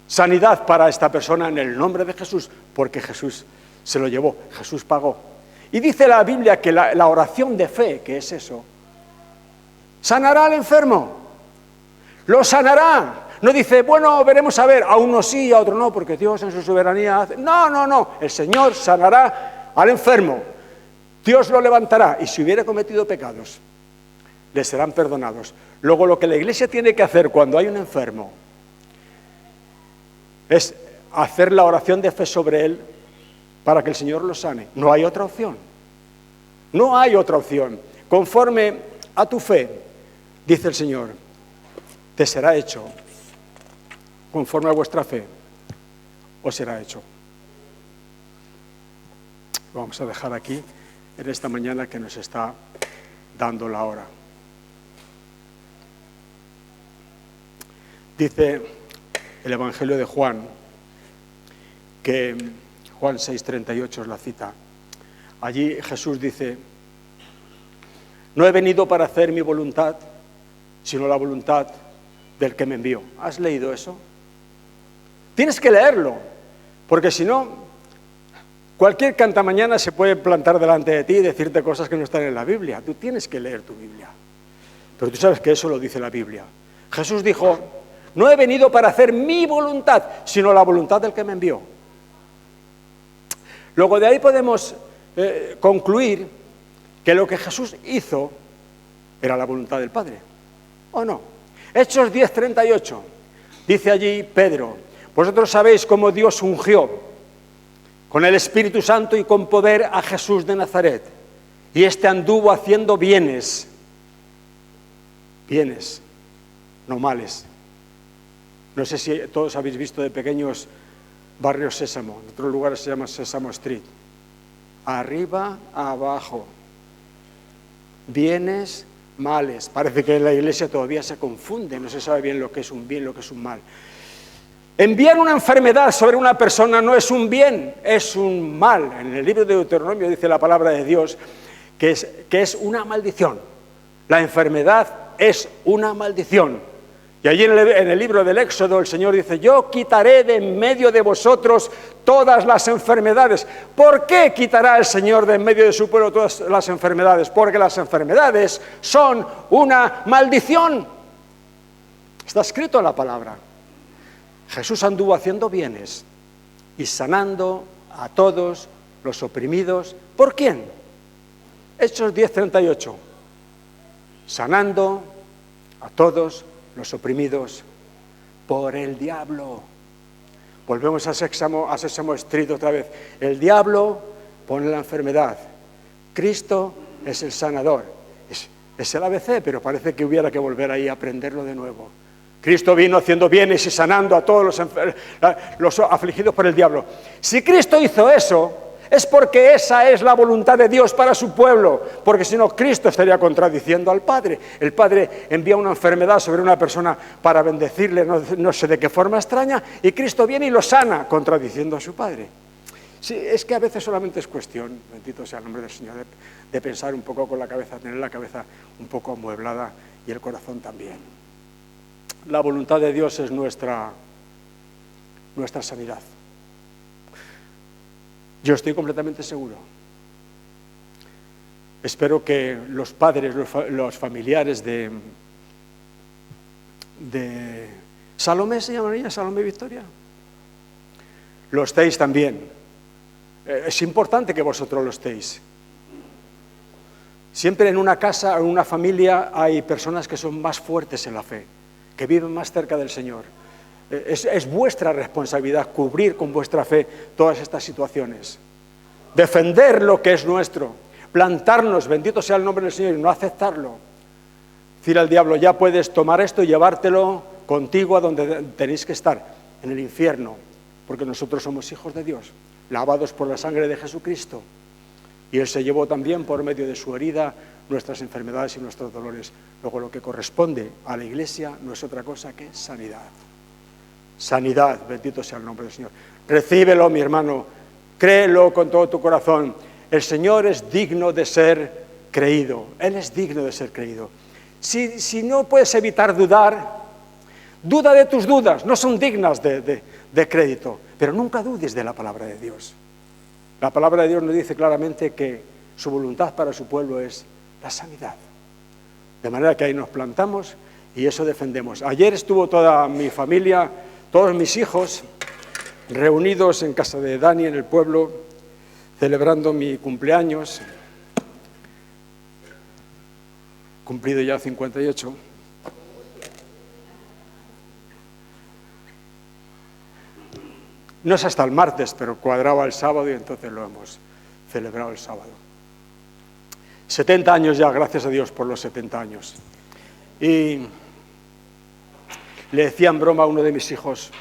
sanidad para esta persona en el nombre de Jesús, porque Jesús se lo llevó, Jesús pagó. Y dice la Biblia que la oración de fe, que es eso, sanará al enfermo. Lo sanará. No dice, bueno, veremos a ver, a uno sí y a otro no, porque Dios en su soberanía hace... No. El Señor sanará al enfermo. Dios lo levantará y si hubiera cometido pecados, le serán perdonados. Luego lo que la iglesia tiene que hacer cuando hay un enfermo es hacer la oración de fe sobre él para que el Señor lo sane. No hay otra opción. No hay otra opción. Conforme a tu fe, dice el Señor, te será hecho. Conforme a vuestra fe, os será hecho. Lo vamos a dejar aquí en esta mañana que nos está dando la hora. Dice el Evangelio de Juan, que Juan 6:38 es la cita. Allí Jesús dice, no he venido para hacer mi voluntad, sino la voluntad del que me envió. ¿Has leído eso? Tienes que leerlo, porque si no, cualquier cantamañana se puede plantar delante de ti y decirte cosas que no están en la Biblia. Tú tienes que leer tu Biblia. Pero tú sabes que eso lo dice la Biblia. Jesús dijo, no he venido para hacer mi voluntad, sino la voluntad del que me envió. Luego de ahí podemos concluir que lo que Jesús hizo era la voluntad del Padre. ¿O no? Hechos 10:38. Dice allí Pedro, vosotros sabéis cómo Dios ungió con el Espíritu Santo y con poder a Jesús de Nazaret. Y éste anduvo haciendo bienes, no males. No sé si todos habéis visto de pequeños barrios Sésamo, en otros lugares se llama Sésamo Street. Arriba, abajo. Bienes, males. Parece que en la iglesia todavía se confunde, no se sabe bien lo que es un bien, lo que es un mal. Enviar una enfermedad sobre una persona no es un bien, es un mal. En el libro de Deuteronomio dice la palabra de Dios que es una maldición. La enfermedad es una maldición. Y allí en el libro del Éxodo el Señor dice, yo quitaré de en medio de vosotros todas las enfermedades. ¿Por qué quitará el Señor de en medio de su pueblo todas las enfermedades? Porque las enfermedades son una maldición. Está escrito en la palabra. Jesús anduvo haciendo bienes y sanando a todos los oprimidos. ¿Por quién? Hechos 10:38. Sanando a todos los oprimidos por el diablo. Volvemos a Sésamo Street otra vez. El diablo pone la enfermedad. Cristo es el sanador. Es el ABC, pero parece que hubiera que volver ahí a aprenderlo de nuevo. Cristo vino haciendo bienes y sanando a todos los afligidos por el diablo. Si Cristo hizo eso, es porque esa es la voluntad de Dios para su pueblo, porque si no, Cristo estaría contradiciendo al Padre. El Padre envía una enfermedad sobre una persona para bendecirle, no sé de qué forma extraña, y Cristo viene y lo sana, contradiciendo a su Padre. Sí, es que a veces solamente es cuestión, bendito sea el nombre del Señor, de pensar un poco con la cabeza, tener la cabeza un poco amueblada y el corazón también. La voluntad de Dios es nuestra sanidad. Yo estoy completamente seguro. Espero que los padres, los familiares de Salomé, ¿se llama ella? Salomé Victoria. Lo estéis también. Es importante que vosotros lo estéis. Siempre en una casa, en una familia, hay personas que son más fuertes en la fe, que viven más cerca del Señor. Es vuestra responsabilidad cubrir con vuestra fe todas estas situaciones. Defender lo que es nuestro. Plantarnos, bendito sea el nombre del Señor, y no aceptarlo. Decir al diablo, ya puedes tomar esto y llevártelo contigo a donde tenéis que estar, en el infierno, porque nosotros somos hijos de Dios, lavados por la sangre de Jesucristo. Y Él se llevó también por medio de su herida nuestras enfermedades y nuestros dolores. Luego lo que corresponde a la Iglesia no es otra cosa que sanidad. Sanidad, bendito sea el nombre del Señor. Recíbelo, mi hermano, créelo con todo tu corazón. El Señor es digno de ser creído. Él es digno de ser creído. Si no puedes evitar dudar, duda de tus dudas, no son dignas de crédito, pero nunca dudes de la palabra de Dios. La palabra de Dios nos dice claramente que su voluntad para su pueblo es la sanidad. De manera que ahí nos plantamos y eso defendemos. Ayer estuvo toda mi familia, todos mis hijos, reunidos en casa de Dani, en el pueblo, celebrando mi cumpleaños, cumplido ya 58. No es hasta el martes, pero cuadraba el sábado y entonces lo hemos celebrado el sábado. 70 años ya, gracias a Dios por los 70 años. Y le decía en broma a uno de mis hijos,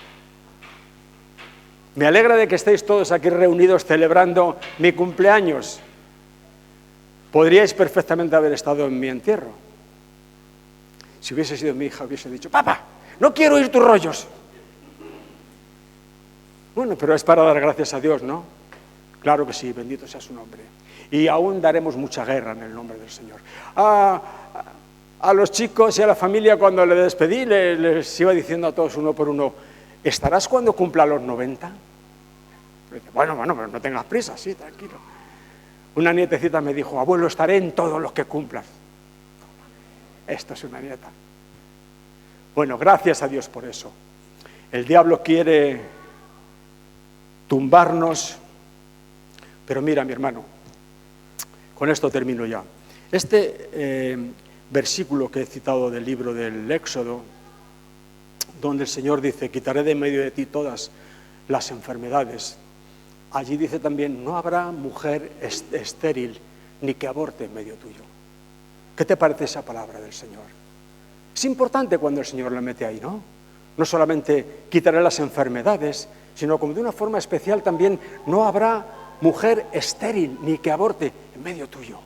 me alegra de que estéis todos aquí reunidos celebrando mi cumpleaños. Podríais perfectamente haber estado en mi entierro. Si hubiese sido mi hija, hubiese dicho, papá, no quiero oír tus rollos. Bueno, pero es para dar gracias a Dios, ¿no? Claro que sí, bendito sea su nombre. Y aún daremos mucha guerra en el nombre del Señor. A los chicos y a la familia, cuando le despedí, les iba diciendo a todos uno por uno, ¿estarás cuando cumpla los 90? Bueno, pero no tengas prisa, sí, tranquilo. Una nietecita me dijo, abuelo, estaré en todos los que cumplas. Esto es una nieta. Bueno, gracias a Dios por eso. El diablo quiere tumbarnos, pero mira, mi hermano, con esto termino ya. Este versículo que he citado del libro del Éxodo, donde el Señor dice, quitaré de en medio de ti todas las enfermedades, allí dice también, no habrá mujer estéril ni que aborte en medio tuyo. ¿Qué te parece esa palabra del Señor? Es importante cuando el Señor la mete ahí, ¿no? No solamente quitaré las enfermedades, sino como de una forma especial también, no habrá mujer estéril ni que aborte en medio tuyo.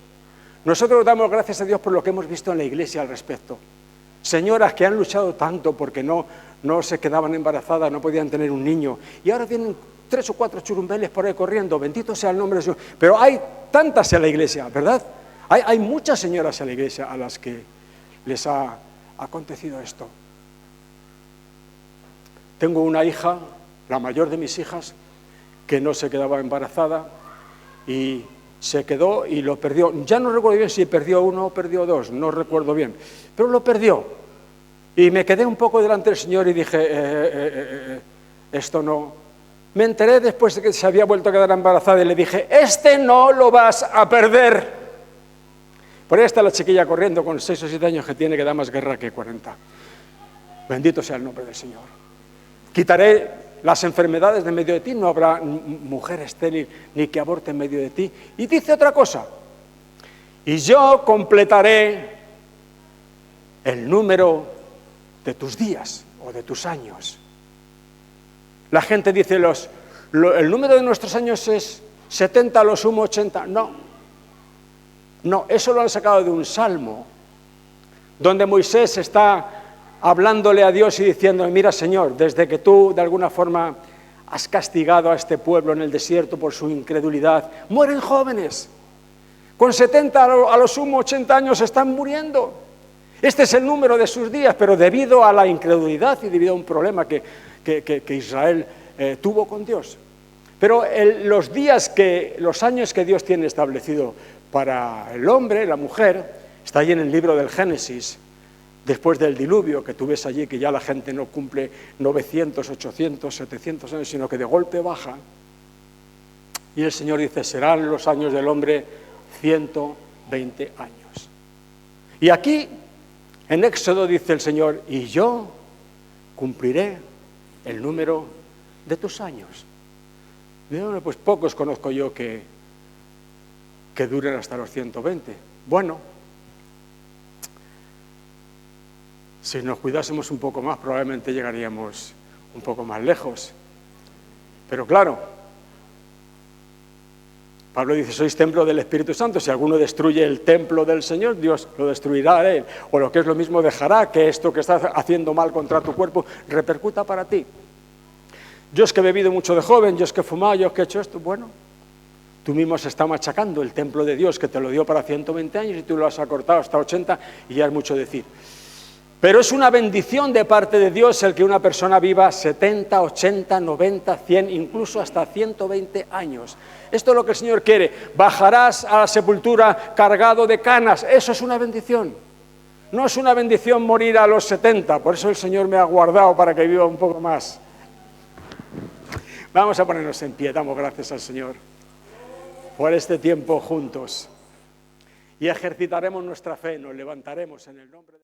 Nosotros damos gracias a Dios por lo que hemos visto en la iglesia al respecto. Señoras que han luchado tanto porque no se quedaban embarazadas, no podían tener un niño, y ahora tienen 3 o 4 churumbeles por ahí corriendo, bendito sea el nombre de Dios. Pero hay tantas en la iglesia, ¿verdad? Hay muchas señoras en la iglesia a las que les ha acontecido esto. Tengo una hija, la mayor de mis hijas, que no se quedaba embarazada y se quedó y lo perdió. Ya no recuerdo bien si perdió 1 o perdió 2, no recuerdo bien, pero lo perdió. Y me quedé un poco delante del Señor y dije, esto no. Me enteré después de que se había vuelto a quedar embarazada y le dije, este no lo vas a perder. Por ahí está la chiquilla corriendo con 6 o 7 años que tiene, que da más guerra que 40. Bendito sea el nombre del Señor. Quitaré las enfermedades de en medio de ti, no habrá mujer estéril ni que aborte en medio de ti. Y dice otra cosa, y yo completaré el número de tus días o de tus años. La gente dice, el número de nuestros años es 70, a lo sumo 80. No, eso lo han sacado de un salmo, donde Moisés está hablándole a Dios y diciendo, mira Señor, desde que tú de alguna forma has castigado a este pueblo en el desierto por su incredulidad, mueren jóvenes. Con 70, a lo sumo 80 años están muriendo. Este es el número de sus días, pero debido a la incredulidad y debido a un problema que Israel tuvo con Dios. Pero los años que Dios tiene establecido para el hombre, la mujer, está allí en el libro del Génesis, después del diluvio, que tú ves allí que ya la gente no cumple 900, 800, 700 años, sino que de golpe baja. Y el Señor dice, serán los años del hombre 120 años. Y aquí, en Éxodo, dice el Señor, y yo cumpliré el número de tus años. Digo, pues pocos conozco yo que duren hasta los 120. Bueno, si nos cuidásemos un poco más, probablemente llegaríamos un poco más lejos. Pero claro, Pablo dice, sois templo del Espíritu Santo. Si alguno destruye el templo del Señor, Dios lo destruirá a él. O lo que es lo mismo, dejará que esto que estás haciendo mal contra tu cuerpo repercuta para ti. Yo es que he bebido mucho de joven, yo es que he fumado, yo es que he hecho esto. Bueno, tú mismo se está machacando el templo de Dios que te lo dio para 120 años y tú lo has acortado hasta 80 y ya es mucho decir. Pero es una bendición de parte de Dios el que una persona viva 70, 80, 90, 100, incluso hasta 120 años. Esto es lo que el Señor quiere. Bajarás a la sepultura cargado de canas. Eso es una bendición. No es una bendición morir a los 70. Por eso el Señor me ha guardado para que viva un poco más. Vamos a ponernos en pie. Damos gracias al Señor por este tiempo juntos. Y ejercitaremos nuestra fe. Nos levantaremos en el nombre de